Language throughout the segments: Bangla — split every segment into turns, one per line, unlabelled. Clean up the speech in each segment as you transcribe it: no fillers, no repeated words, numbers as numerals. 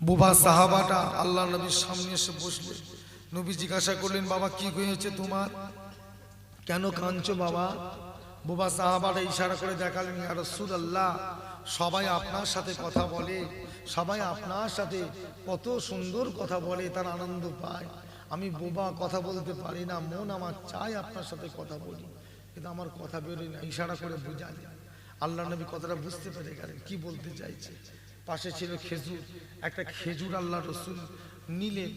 বুবা সাহাবাটা আল্লাহ নবীর সামনে এসে বসলে। নবী জিজ্ঞাসা করলেন, বাবা কি হয়েছে তোমার, কেন কাঁদছো বাবা? বুবা সাহাবাটা ইশারা করে দেখালেন, ইয়া রাসূলুল্লাহ, সবাই আপনার সাথে কথা বলে, সবাই আপনার সাথে কত সুন্দর কথা বলে, তার আনন্দ পায়। আমি বুবা কথা বলতে পারি না, মন আমার চাই আপনার সাথে কথা বলি, কিন্তু আমার কথা বেরোয় না। ইশারা করে বুঝালেন। আল্লাহ নবী কথাটা বুঝতে পেরে গেলেন কি বলতে চাইছে। পাশে ছিল খেজুর, একটা খেজুর আল্লাহ রসুল নিলেন,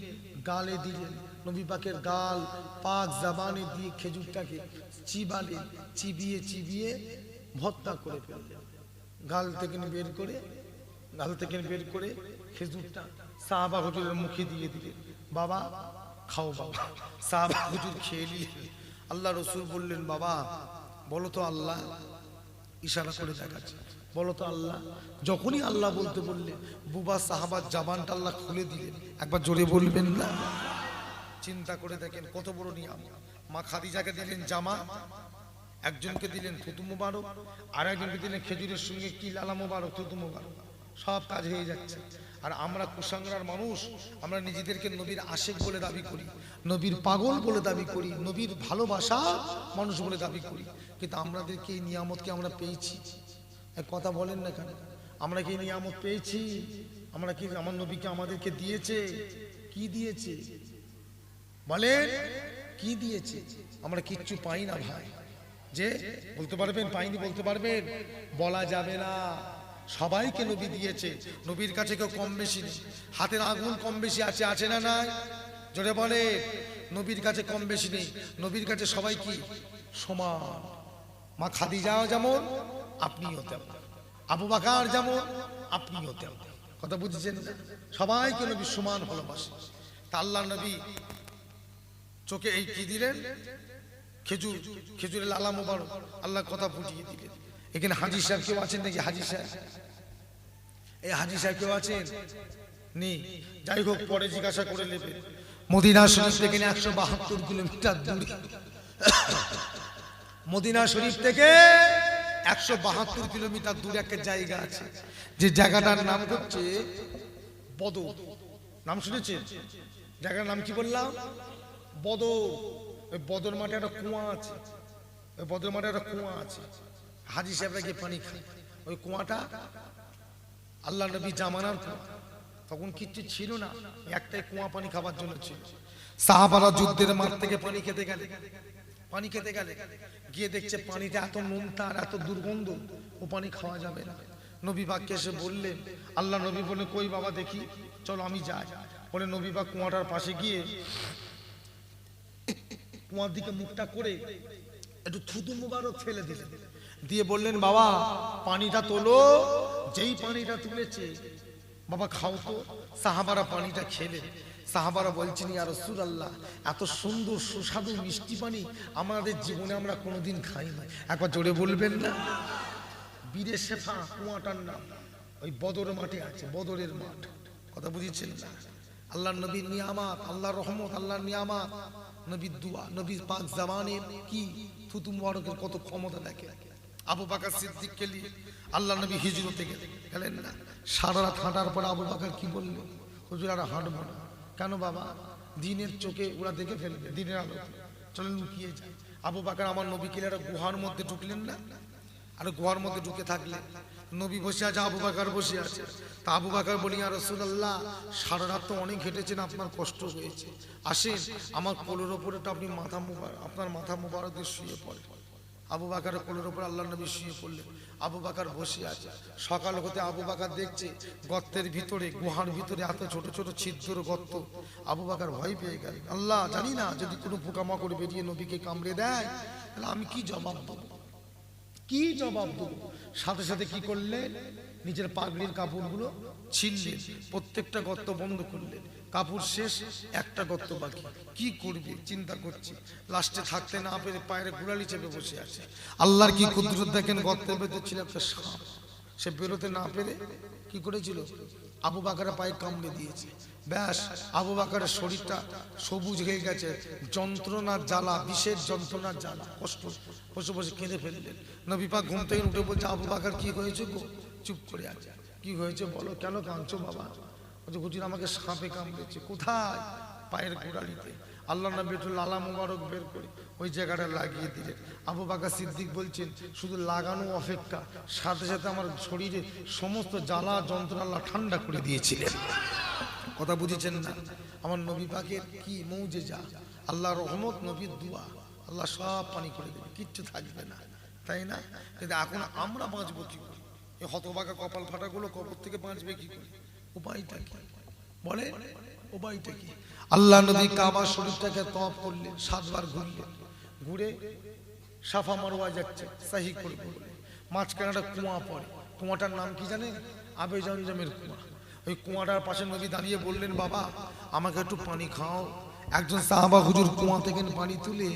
গালে দিলেন। নবী পাকের গাল পাক জাবানে দিয়ে খেজুরটাকে চিবালেন, চিবিয়ে চিবিয়ে ভর্তা করে ফেললেন। গাল থেকে বের করে খেজুরটা সাহাবা হুজুরের মুখে দিয়ে দিলেন, বাবা খাও বাবা। সাহাবা হুজুর খেয়ে নিলেন। আল্লাহ রসুল বললেন, বাবা বলো তো আল্লাহ, ইশারা করে দেখাচ্ছে, বলো তো আল্লাহ। যখনই আল্লাহ বলতে বললে বুবা সাহাবার জাবানটা আল্লাহ খুলে দিলেন। একবার জোরে বলবেন না? চিন্তা করে দেখেন কত বড় নিয়ম। মা খাদিজাকে দিলেন জামা, একজনকে দিলেন থুতু মুবারক, আর একজনকে দিলেন খেজুরের সঙ্গে কি লালা মুবারক, থুতু মুবারক, সব কাজ হয়ে যাচ্ছে। আর আমরা কুসংস্কার মানুষ, আমরা নিজেদেরকে নবীর আশিক বলে দাবি করি, নবীর পাগল বলে দাবি করি, নবীর ভালোবাসা মানুষ বলে দাবি করি, কিন্তু আমাদেরকে এই নিয়ামতকে আমরা পেয়েছি? কথা বলেন না কেন? আমরা কি নিয়ামত পেয়েছি? আমরা কি, আমার নবীকে আমাদেরকে দিয়েছে? কি দিয়েছে বলেন? কি দিয়েছে? আমরা কিচ্ছু পাই না ভাই। যে বলতে পারবেন পাইনি, বলতে পারবেন? বলা যাবে না। সবাইকে নবী দিয়েছে, নবীর কাছে কেউ কম বেশি নেই। হাতের আগুন কম বেশি আছে, আছে না নাই? জোরে বলে। নবীর কাছে কম বেশি নেই, নবীর কাছে সবাই কি সমান। মা খাদিজাও যেমন, আপনিও তেমন। আবু বকর যেমন, আপনিও তেমন। কথা বুঝছেন? সবাইকে নবী সমান ভালোবাসে। তা আল্লাহ নবী চোখে এই কি দিলেন? খেজুর, খেজুরের লালা মুবারক আল্লাহ কথা ফুটিয়ে দিলেন। এখানে হাজী সাহেব কেউ আছেন নাকি? হাজী সাহেব, এই হাজী সাহেব কেউ আছেন? নেই। যাই হোক, পরে জিজ্ঞাসা করে নেবেন। মদিনা শরীফ থেকে 172 কিলোমিটার দূরে, মদিনা শরীফ থেকে 172 কিলোমিটার দূরে একটা জায়গা আছে, যে জায়গাটার নাম হচ্ছে বদর। নাম শুনেছেন? জায়গার নাম কি বললাম? বদর। ওই বদর মাঠে একটা কুয়া আছে, ওই বদর মাঠে একটা কুয়া আছে। হাজী সাহেবরা গিয়ে পানি খায়। ওই কুয়াটা আল্লাহ নবী জামানার কুয়া, তখন কিচ্ছু ছিল না, একটাই কুয়া পানি খাবার জন্য ছিল। সাহাবারা যুদ্ধের মাঠ থেকে পানি খেতে গেলে গিয়ে দেখছে পানিটা এত নোনতা আর এত দুর্গন্ধ, ও পানি খাওয়া যাবে না। নবী পাককে এসে বললেন, আল্লাহ নবী বলে, কই বাবা দেখি, চলো আমি যাই। বলে নবী পাক কুয়াটার পাশে গিয়ে কুয়ার দিকে মুখটা করে একটু থুতু মুবারক ফেলে দিলেন, দিয়ে বললেন, বাবা পানিটা তোলো। যেই পানিটা তুলেছে, বাবা খাও তো। সাহাবারা পানিটা খেলেন। সাহাবারা বলছেন, ইয়া রাসূলুল্লাহ, এত সুন্দর সুস্বাদু মিষ্টি পানি আমাদের জীবনে আমরা কোনোদিন খাই না। একবার জোরে বলবেন না? বীরে শেফা কুয়াটার নাম। ওই বদর মাঠে আছে, বদরের মাঠ। কথা বুঝেছেন না? আল্লাহর নবীর নিয়ামত, আল্লাহর রহমত, আল্লাহর নিয়ামত, নবীর দুয়া, নবীর পাক জামানের কি থুতু মুবারকের কত ক্ষমতা দেখে। আবু বকর সিদ্দিক কে নিয়ে আল্লাহ নবী হিজরতে গেলেন না। সারা রাত হাঁটার পর আবু বকর কি বলল, হুজুর আর হাঁটবো না। কেন বাবা? দিনের চোখে ওরা দেখে ফেলবে, দিনের আলো, চলেন লুকিয়ে যায়। আবু বকর আমার নবীকে একটা গুহার মধ্যে ঢুকলেন না, আর গুহার মধ্যে ঢুকে থাকলেন। নবী বসে আছে, আবু বকর বসে আছে। তা আবু বকর বলি, ইয়া রাসূলুল্লাহ, সারা রাত তো অনেক হেঁটেছেন, আপনার কষ্ট হয়েছে, আসেন আমার কোলের ওপরে আপনি মাথা মুবারক, আপনার মাথা মুবারক দিয়ে শুয়ে পড়ে। আবু বকরের কোলের ওপর আল্লাহ নবী শুয়ে পড়লেন। আবু বকর বসে আছে। সকাল হতে আবু বকর দেখছে গর্তের ভিতরে, গুহার ভিতরে এত ছোট ছোট ছিদ্র গর্ত। আবু বকর ভয় পেয়ে গেলেন, আল্লাহ জানি না যদি কোনো পোকামাকড় বেরিয়ে নবীকে কামড়ে দেয়, তাহলে আমি কি জবাব দেবো, কি জবাব দেবো? সাথে সাথে কি করলেন, নিজের পাগড়ির কাপড়গুলো ছিঁড়লেন, প্রত্যেকটা গর্ত বন্ধ করলেন। কাপড় শেষ, একটা গর্ত বাকি। কি করবে চিন্তা করছে। লাস্টে থাকতে না পেরে পায়ের গোড়ালি চেপে বসে আছে। আল্লাহর কি কুদরত দেখেন, গর্তের ভেতর ছিল একটা সাপ। সে বেরোতে না পেরে কি করেছিল, আবু বকরের পায়ে কামড়ে দিয়েছে। ব্যাস, আবু বকরের শরীরটা সবুজ হয়ে গেছে, যন্ত্রণার জ্বালা, বিশেষ যন্ত্রণার জ্বালা, কষ্ট। বসে বসে কেঁদে ফেললেন। নবী পাক ঘুম থেকে উঠে বলছে, আবু বকর কি হয়েছে গো? চুপ করে আছে। কি হয়েছে বলো, কেন কাঁদছো বাবা? হুজুর আমাকে সাপে কামড়েছে। কোথায়? পায়ের গোড়ালিতে। আল্লাহ নবী একটু লালা মুবারক বের করে ওই জায়গাটা লাগিয়ে দিলেন। আবু বকর সিদ্দিক বলছেন শুধু লাগানো অপেক্ষা সাথে সাথে আমার শরীরে সমস্ত জ্বালা যন্ত্রণা আল্লাহ ঠান্ডা করে দিয়েছিলেন। কথা বুঝেছেন না? আমার নবী পাকের কি মৌজেজা, আল্লাহর রহমত, নবীর দুয়া, আল্লাহ সব পানি করে দেবে, কিচ্ছু থাকবে না, তাই না? কিন্তু এখন আমরা বাঁচবো কি করে? এই হতভাগা কপাল ফাটাগুলো কবর থেকে বাঁচবে কি করে? উপায়টা কি বলে? উপায়টা কি? আল্লাহ নবী কাবা শরীফটাকে তওয়াফ করলেন, 7 বার ঘুরলেন, ঘুরে সাফা মারওয়া যাচ্ছে সাহি করে বললেন। মাঝখানে একটা কুয়া পড়ে, কুয়াটার নাম কি জানেন? আবে জমজমের কুয়া। ওই কুয়াটার পাশে নবী দাঁড়িয়ে বললেন বাবা আমাকে একটু পানি খাও। একজন সাহাবা হুজুর কুয়া থেকে পানি তুলে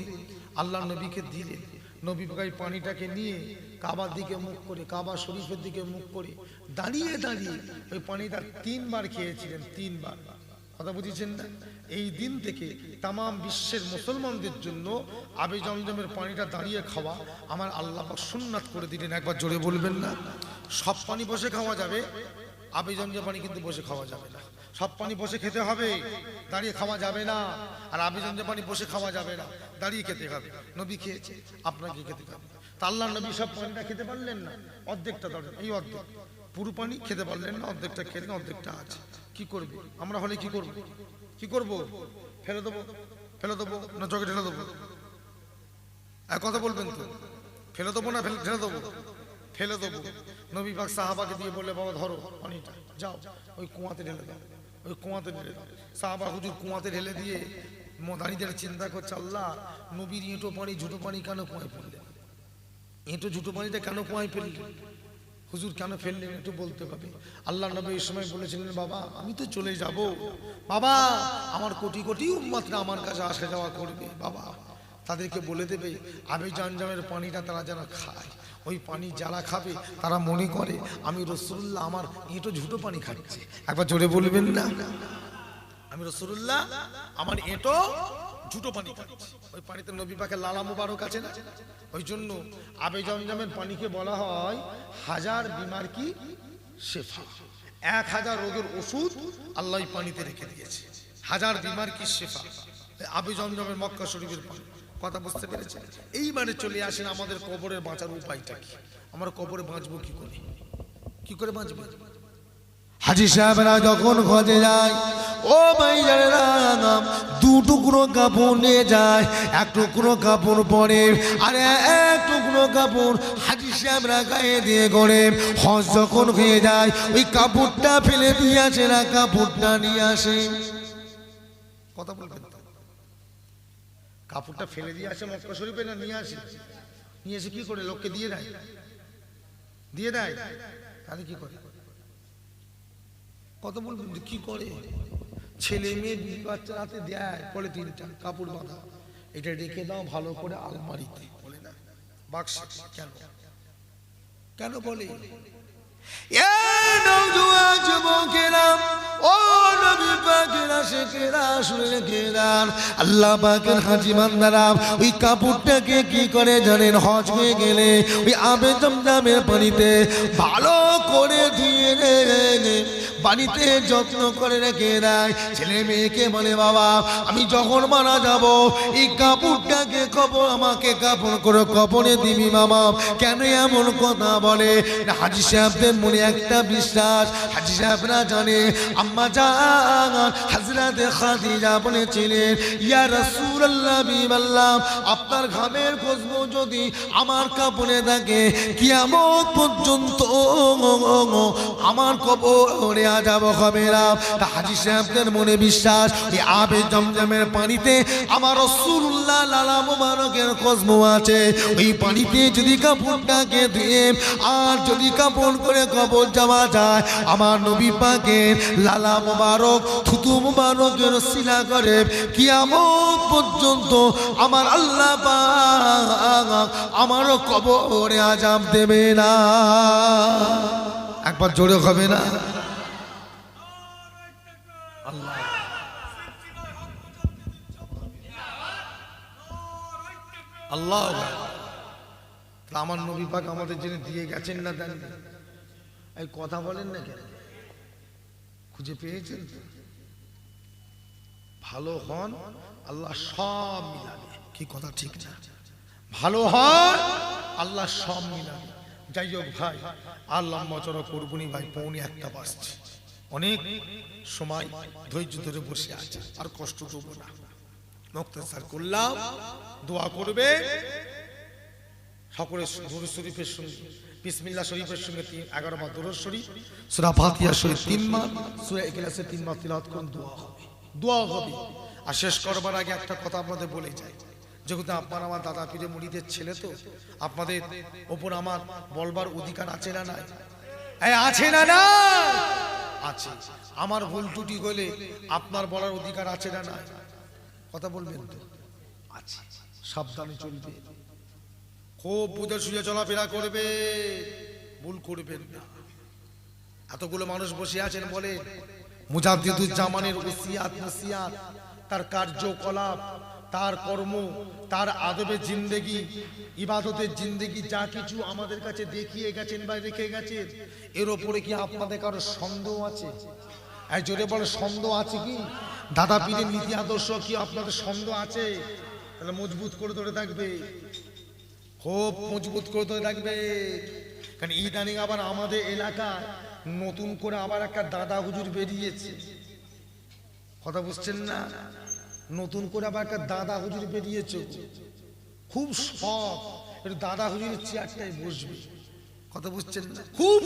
আল্লাহ নবীকে দিলেন। নবী পাক পানিটাকে নিয়ে কাবার দিকে মুখ করে, কাবা শরীফের দিকে মুখ করে দাঁড়িয়ে দাঁড়িয়ে ওই পানিটা 3 বার খেয়েছিলেন, 3 বার। কথা বুঝেছেন না? এই দিন থেকে তাম বিশ্বের মুসলমানদের জন্য আবে জমজমের পানিটা দাঁড়িয়ে খাওয়া আমার আল্লাহ পাক সুন্নাত করে দিলেন। একবার জোরে বলবেন না? সব পানি বসে খাওয়া যাবে, আবে জমজম পানি কিন্তু বসে খাওয়া যাবে না। সব পানি বসে খেতে হবে, দাঁড়িয়ে খাওয়া যাবে না। আর আবে জমজম পানি বসে খাওয়া যাবে না, দাঁড়িয়ে খেতে হবে। নবী খেয়েছে, আপনাকে খেতে হবে। তা আল্লাহ নবী সব পানিটা খেতে পারলেন না, অর্ধেকটা ধরেন, এই অর্ধেক পুরো পানি খেতে পারলেন না, অর্ধেকটা খেলেন, অর্ধেকটা আছে। কি করবে? আমরা হলে কি করব? কি করব? ফেলে দেবো? ফেলে দেবো না চোখে ঢেলে দেবো? এক কথা বলবেন তো? ফেলে দেবো না ঢেলে দেবো? ফেলে দেবো। নবী পাক সাহাবাকে দিয়ে বললে বাবা ধরো পানিটা, যাও ওই কুয়াতে ঢেলে দাও, ওই কুয়াতে ঢেলে দাও। সাহাবা হুজুর কুয়াতে ঢেলে দিয়ে দাঁড়িয়ে চিন্তা করছে আল্লাহ নবীর এঁটো পানি ঝুটো পানি কেন কুয়ায় ফেললেন? এঁটো ঝুটো পানিটা কেন কুয়ায় ফেললেন? হুজুর কেন ফেললেন একটু বলতে হবে। আল্লাহ নবী এই সময় বলেছিলেন বাবা আমি তো চলে যাব, বাবা আমার কোটি কোটি উম্মতরা আমার কাছে আসা যাওয়া করবে, বাবা তাদেরকে বলে দেবে আবে জমজমের পানিটা তারা যারা খায়, ওই পানি যারা খাবে তারা মনে করে আমি রাসূলুল্লাহ আমার এঁটো ঝুটো পানি খাচ্ছি। একবার জোরে বলবেন না? আমি রাসূলুল্লাহ আমার এঁটো ঝুটো পানি খাচ্ছি। ওই পানিতে নবী পাকের লালা মুবারক আছে না? ওই জন্য আবে জমজমের পানিকে বলা হয় 1000 বিমার কি শেফা। 1000 রোগের ওষুধ আল্লাহ এই পানিতে রেখে দিয়েছে। 1000 বিমার কি শেফা আবে জমজমের মক্কা শরীফের পানি। কথা বুঝতে পেরেছেন? এইবারে চলে আসেন আমাদের কবরের বাঁচার উপায়টা কি? আমরা কবরে বাঁচবো কি করে? কি করে বাঁচবো? হাজী সাহেবরা যখন খোঁজে যায় ও ভাইজানেরা 2 টুকরো কাপড় নিয়ে যায়, 1 টুকরো কাপড় পরে আর 1 টুকরো কাপড় হাজী সাহেবরা গায়ে দিয়ে করে হজ যখন হয়ে যায় ওই কাপড়টা ফেলে দিয়ে আসে না, কাপড়টা নিয়ে আসে। কথা বলবেন তো? কাপড়টা ফেলে দিয়ে আসে মক্কা শরীফে না নিয়ে আসে? নিয়ে এসে কি করে? লোককে দিয়ে দেয়? দিয়ে দেয়? তাহলে কি করে? কত বলবেন কি করে? ছেলে মেয়ে বাচ্চা হাতে দেয় পলিথিনটা কাপড় বাঁধা, এটা রেখে দাও ভালো করে আলমারিতে, বলে না বাক্সে। কেন? কেন বলে? আল্লাহ পাকের হাজী বান্দারা ওই কাপড়টাকে কি করে জানেন? হজ হয়ে গেলে ওই আবে জমজমের পানিতে ভালো করে ধুয়ে বাড়িতে যত্ন করে রেখে দেয়। ছেলে মেয়েকে বলে বাবা আমি যখন মারা যাব এই কাপড়টাকে কবর আমাকে কাপড় করে কবরে দিবি মামা। কেন এমন কথা বলে? হাজী সাহেবদের মনে একটা বিশ্বাস, হাজী সাহেবরা জানে আম্মা জান হযরতে খাদিজা বলেছিলেন ইয়া রাসূলুল্লাহ বিল্লাহ আপনার ঘামের খুশবু যদি আমার কাপড়ে থাকে কিয়ামত পর্যন্ত আমার কবরে আযাব হবে না। হাজী সাহেবদের মনে বিশ্বাস এই আবে জমজমের পানিতে আমার রাসূলুল্লাহ লালা মুবারকের খুশবু আছে, ওই পানিতে যদি কাপড়টাকে ধুয়ে আর যদি কাপড় করে কবর যাওয়া যায় আমার নবী পাকের লালা মুবারক থুতু মুবারকের সিলা করে কিয়ামত পর্যন্ত আমার আল্লাহ পাক আমার কবরে আযাব দেবে না। একবার জোরে হবে না? আল্লাহ আল্লাহ আমার নবী পাক আমাদের জন্য দিয়ে গেছেন না দেন? এই কথা বলেন না কেন? খুঁজে পেয়েছেন তো? ভালো হন, আল্লাহ সব মিলাবে। কি কথা ঠিক না? ভালো হন, আল্লাহ সব মিলাবে। যাই হোক ভাই, আর লম্বা চড়া করবনি ভাই, 1:45 বাজছে। অনেক সময় ধৈর্য ধরে বসে আছে, আর কষ্ট দেবো না। মুক্তাসার করলাম, দোয়া করবে সকলে। দুরূদ শরীফের সঙ্গে বিসমিল্লাহ শরীফের সঙ্গে 11 বার দুরূদ শরীফ, সূরা ফাতিহা শরীফ 3 বার, সূরা ইখলাস 3 বার তিলাওয়াত করুন, দোয়া হবে, দোয়া হবে। আর শেষ করবার আগে একটা কথা আপনাদের বলে যাই, যেহেতু আপনার আমার দাদা পীরে মুরিদের ছেলে, তো আপনাদের ওপর আমার বলবার অধিকার আছে না নাই? আছে না না? আছে। আমার ভুল ত্রুটি হলে আপনার বলার অধিকার আছে না নাই? কথা বলবেন তো? আছে। সাবধানে চলবে, খুব বুঝে সুঝে চলাফেরা করবে, ভুল করবেন না। এতগুলো মানুষ বসে আছেন, বলে মুজাদ্দিদুজ্জামানের ওসিয়াত নসিয়াত, তার কার্যকলাপ, তার কর্ম, তার আদবের জিন্দেগি, ইবাদতের জিন্দেগি, যা কিছু আমাদের কাছে দেখিয়ে গেছেন বা রেখে গেছেন, এর ওপরে কি আপনাদের কারো সন্দেহ আছে? এই জোরে বলে, সন্দেহ আছে কি? দাদা পীরের নীতি আদর্শ কি আপনাদের সন্দেহ আছে? তাহলে মজবুত করে ধরে থাকবে, খুব মজবুত করে ধরে থাকবে। কারণ ইদানিং আবার আমাদের এলাকায় নতুন করে আবার একটা দাদা হুজুর বেরিয়েছে। কথা বুঝছেন না? নতুন করে আবার একটা দাদা হুজুর বেরিয়েছে, খুব শখ, একটু দাদা হুজুরের চেয়ারটাই বসবে। কথা বুঝছেন না? খুব